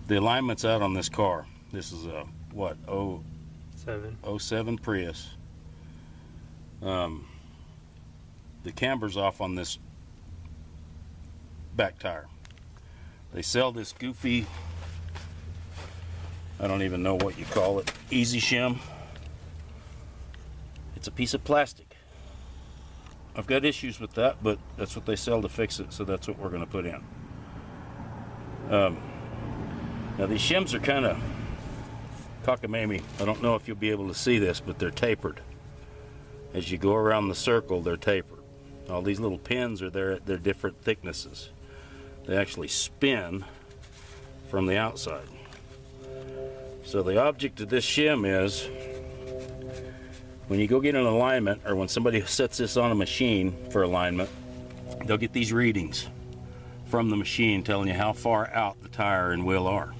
The alignment's out on this car. This is a, what, 07 Prius. The camber's off on this back tire. They sell this goofy, I don't even know what you call it, easy shim. It's a piece of plastic. I've got issues with that, but that's what they sell to fix it, so that's what we're going to put in. Now these shims are kind of cockamamie. I don't know if you'll be able to see this, but they're tapered. As you go around the circle, they're tapered. All these little pins are there at their different thicknesses. They actually spin from the outside. So the object of this shim is, when you go get an alignment, or when somebody sets this on a machine for alignment, they'll get these readings from the machine telling you how far out the tire and wheel are.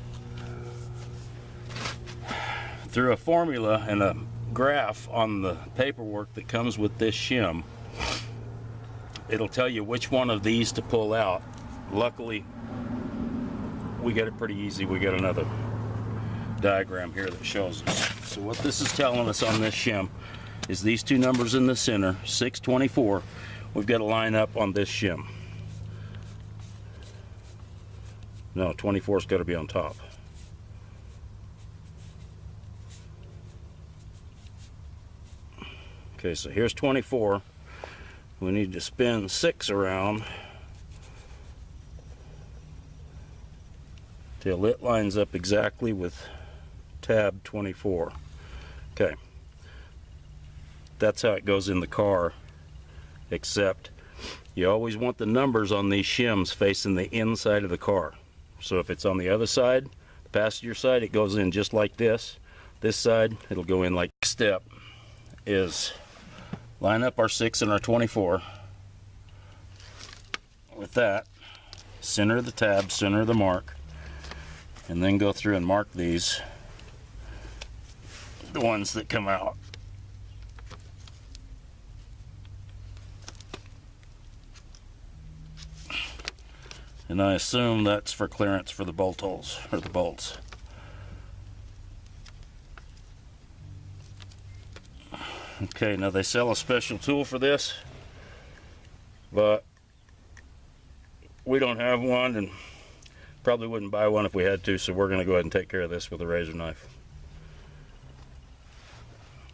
Through a formula and a graph on the paperwork that comes with this shim, it'll tell you which one of these to pull out. Luckily, we got it pretty easy. We got another diagram here that shows us. So what this is telling us on this shim is these two numbers in the center, 624, we've got to line up on this shim. No, 24's got to be on top. Okay, so here's 24. We need to spin 6 around till it lines up exactly with tab 24. Okay, that's how it goes in the car, except you always want the numbers on these shims facing the inside of the car. So if it's on the other side, the passenger side, it goes in just like this. This side, it'll go in like step is line up our 6 and our 24. With that, center the tab, center the mark, and then go through and mark these, the ones that come out. And I assume that's for clearance for the bolt holes, or the bolts. Okay, now they sell a special tool for this, but we don't have one, and probably wouldn't buy one if we had to, so we're going to go ahead and take care of this with a razor knife.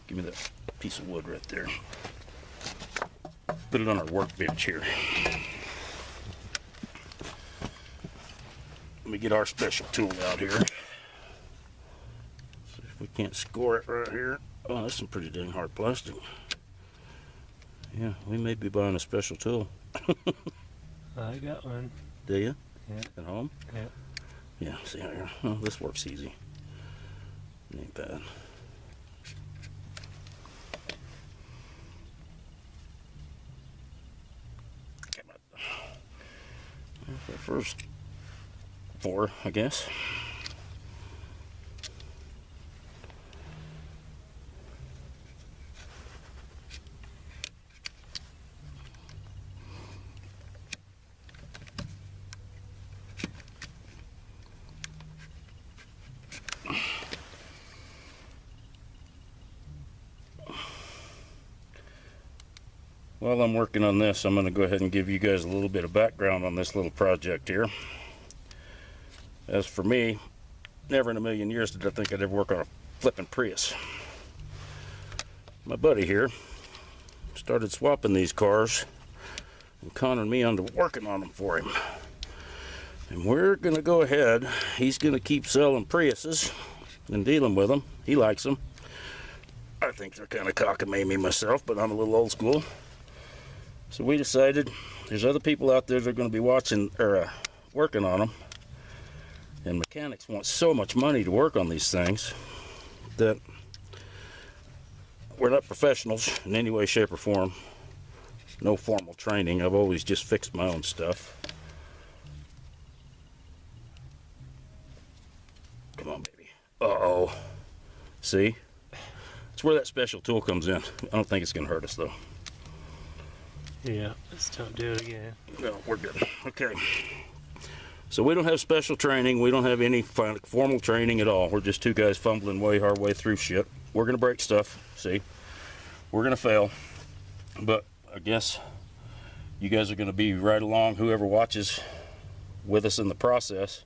Give me that piece of wood right there. Put it on our workbench here. Let me get our special tool out here. See if we can't score it right here. Oh, that's some pretty dang hard plastic. Yeah, we may be buying a special tool. I got one. Do you? Yeah. At home? Yeah. Yeah, see here. Oh, this works easy. It ain't bad. Come on. That's our first 4, I guess. While I'm working on this, I'm going to go ahead and give you guys a little bit of background on this little project here. As for me, never in a million years did I think I'd ever work on a flipping Prius. My buddy here started swapping these cars and conning me onto working on them for him. And we're going to go ahead, he's going to keep selling Priuses and dealing with them. He likes them. I think they're kind of cockamamie myself, but I'm a little old school. So we decided there's other people out there that are going to be watching or working on them, and mechanics want so much money to work on these things that we're not professionals in any way, shape, or form. No formal training. I've always just fixed my own stuff. Come on, baby. Uh-oh. See? That's where that special tool comes in. I don't think it's going to hurt us, though. Yeah, let's don't do it again. No, we're good. Okay. So we don't have special training. We don't have any formal training at all. We're just two guys fumbling our way through shit. We're gonna break stuff, see? We're gonna fail, but I guess you guys are gonna be right along, whoever watches with us in the process.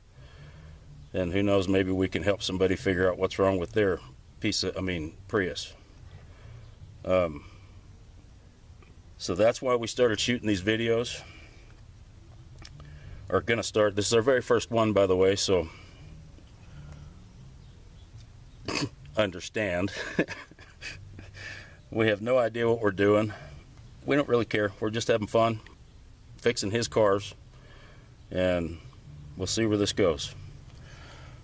And who knows, maybe we can help somebody figure out what's wrong with their Prius. So that's why we started shooting these videos. Are gonna start. This is our very first one, by the way, so understand. We have no idea what we're doing. We don't really care. We're just having fun fixing his cars, and we'll see where this goes.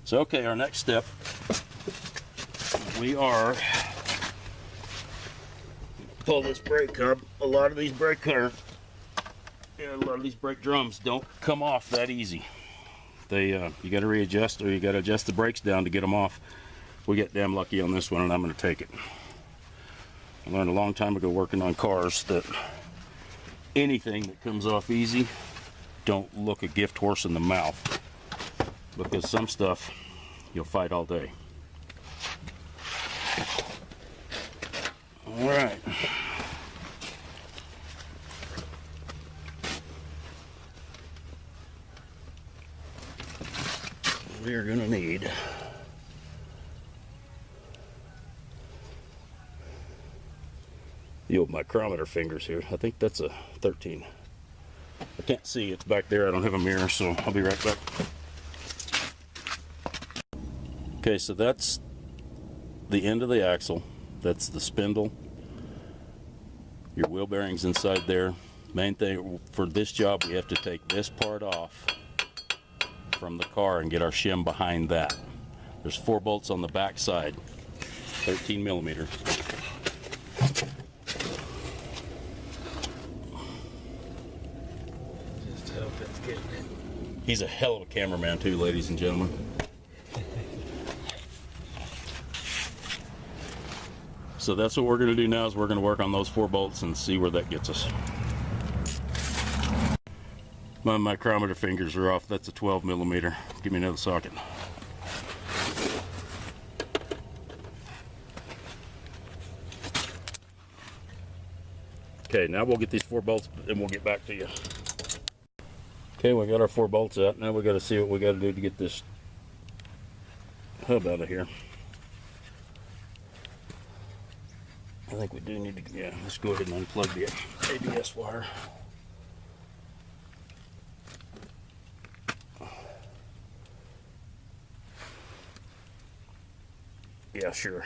So, okay, our next step, we are pull this brake hub. A lot of these brake drums don't come off that easy. They you got to readjust, or you got to adjust the brakes down to get them off. We get damn lucky on this one, and I'm going to take it. I learned a long time ago working on cars that anything that comes off easy, don't look a gift horse in the mouth, because some stuff you'll fight all day. All right. We are going to need the old micrometer fingers here. I think that's a 13. I can't see, it's back there. I don't have a mirror, so I'll be right back. Okay, so that's the end of the axle. That's the spindle. Your wheel bearings inside there. Main thing for this job, we have to take this part off from the car and get our shim behind that. There's 4 bolts on the back side, 13 millimeter. Just hope it's getting it. He's a hell of a cameraman too, ladies and gentlemen. So that's what we're going to do now, is we're going to work on those 4 bolts and see where that gets us. My micrometer fingers are off. That's a 12 millimeter. Give me another socket. Okay, now we'll get these 4 bolts and we'll get back to you. Okay, we got our 4 bolts out. Now we got to see what we got to do to get this hub out of here. I think we do need to, yeah, let's go ahead and unplug the ABS wire. Yeah, sure.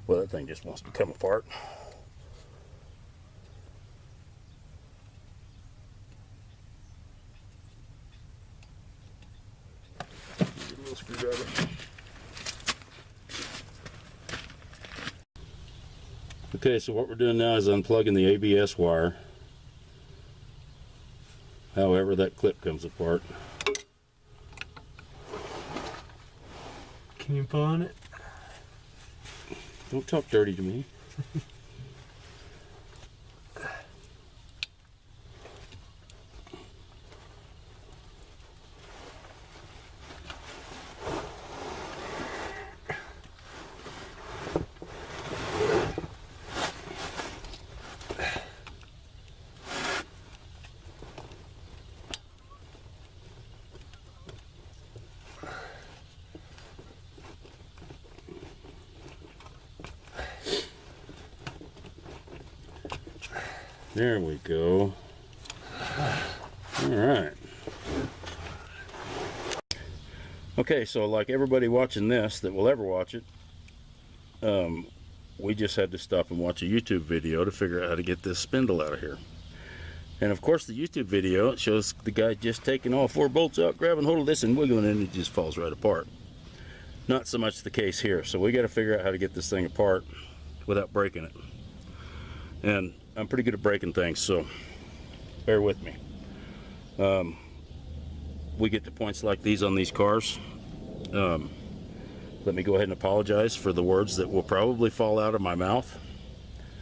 Well, that thing just wants to come apart. Get a little screwdriver. Okay, so what we're doing now is unplugging the ABS wire. However, that clip comes apart. Can you pull on it? Don't talk dirty to me. There we go. All right. Okay, so like everybody watching this that will ever watch it, we just had to stop and watch a YouTube video to figure out how to get this spindle out of here. And of course the YouTube video, it shows the guy just taking all 4 bolts out, grabbing hold of this and wiggling it, and it just falls right apart. Not so much the case here. So we got to figure out how to get this thing apart without breaking it. And I'm pretty good at breaking things, so bear with me. We get to points like these on these cars. Let me go ahead and apologize for the words that will probably fall out of my mouth.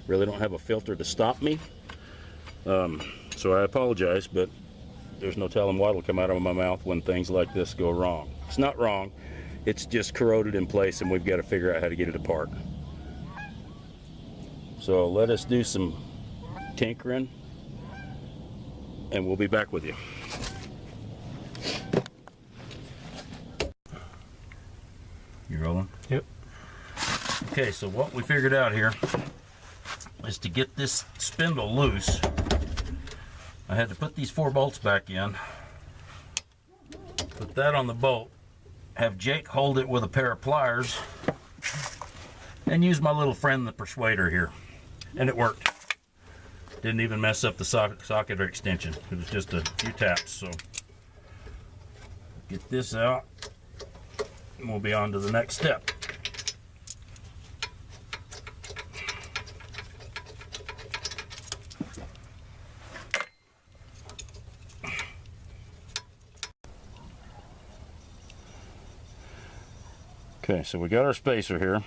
Really don't have a filter to stop me. So I apologize, but there's no telling what'll come out of my mouth when things like this go wrong. It's not wrong, it's just corroded in place, and we've got to figure out how to get it apart. So let us do some tinkering, and we'll be back with you. You rolling? Yep. Okay, so what we figured out here is to get this spindle loose, I had to put these 4 bolts back in, put that on the bolt, have Jake hold it with a pair of pliers, and use my little friend the persuader here. And it worked. Didn't even mess up the socket or extension. It was just a few taps. So get this out, and we'll be on to the next step. Okay, so we got our spacer here.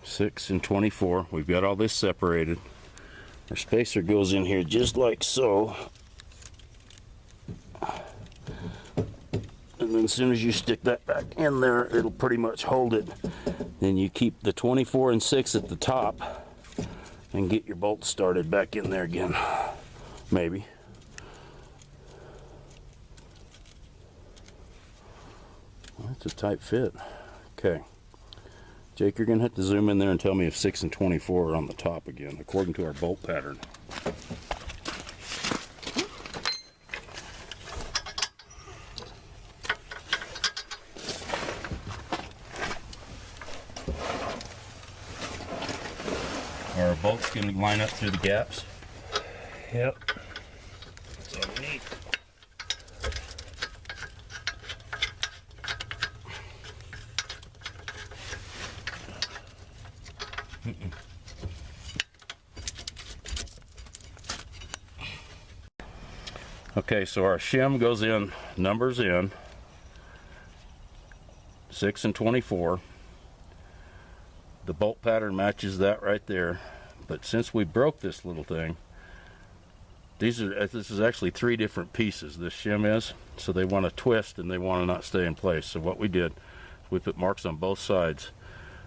Six and 24. We've got all this separated. Our spacer goes in here just like so. And then as soon as you stick that back in there, it'll pretty much hold it. Then you keep the 24 and 6 at the top and get your bolts started back in there again. Maybe. Well, that's a tight fit. Okay. Jake, you're going to have to zoom in there and tell me if 6 and 24 are on the top again, according to our bolt pattern. Are our bolts going to line up through the gaps? Yep. That's all we need. Okay, so our shim goes in, numbers in, 6 and 24. The bolt pattern matches that right there. But since we broke this little thing, this is actually 3 different pieces, this shim is. So they want to twist and they want to not stay in place. So what we did, we put marks on both sides.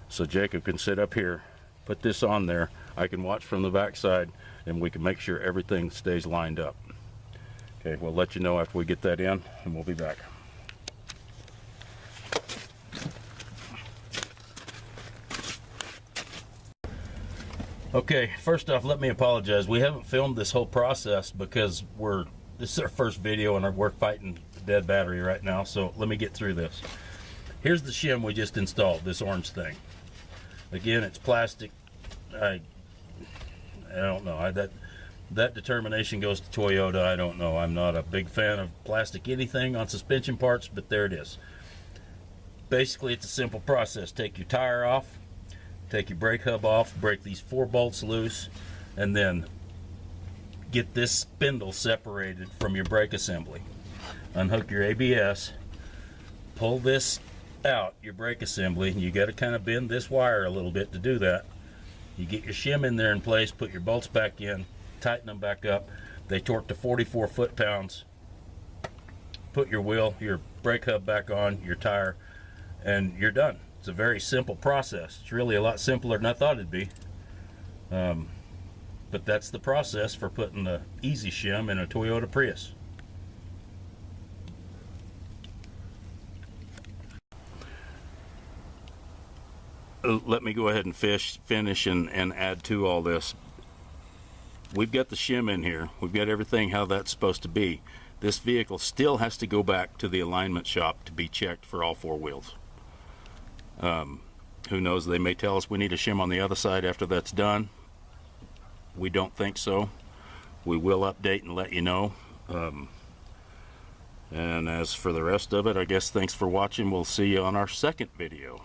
So Jacob can sit up here, put this on there. I can watch from the back side, and we can make sure everything stays lined up. Okay, we'll let you know after we get that in, and we'll be back. Okay, first off, let me apologize. We haven't filmed this whole process because this is our first video and we're fighting the dead battery right now, so let me get through this. Here's the shim we just installed, this orange thing. Again, it's plastic. I don't know. That determination goes to Toyota. I don't know. I'm not a big fan of plastic anything on suspension parts, but there it is. Basically, it's a simple process. Take your tire off, take your brake hub off, break these 4 bolts loose, and then get this spindle separated from your brake assembly. Unhook your ABS, pull this out, your brake assembly. You got to kind of bend this wire a little bit to do that. You get your shim in there in place, put your bolts back in, tighten them back up. They torque to 44 foot-pounds. Put your wheel, your brake hub back on, your tire, and you're done. It's a very simple process. It's really a lot simpler than I thought it'd be. But that's the process for putting the easy shim in a Toyota Prius. Let me go ahead and finish and add to all this. We've got the shim in here. We've got everything how that's supposed to be. This vehicle still has to go back to the alignment shop to be checked for all 4 wheels. Who knows, they may tell us we need a shim on the other side after that's done. We don't think so. We will update and let you know. And as for the rest of it, I guess thanks for watching. We'll see you on our second video.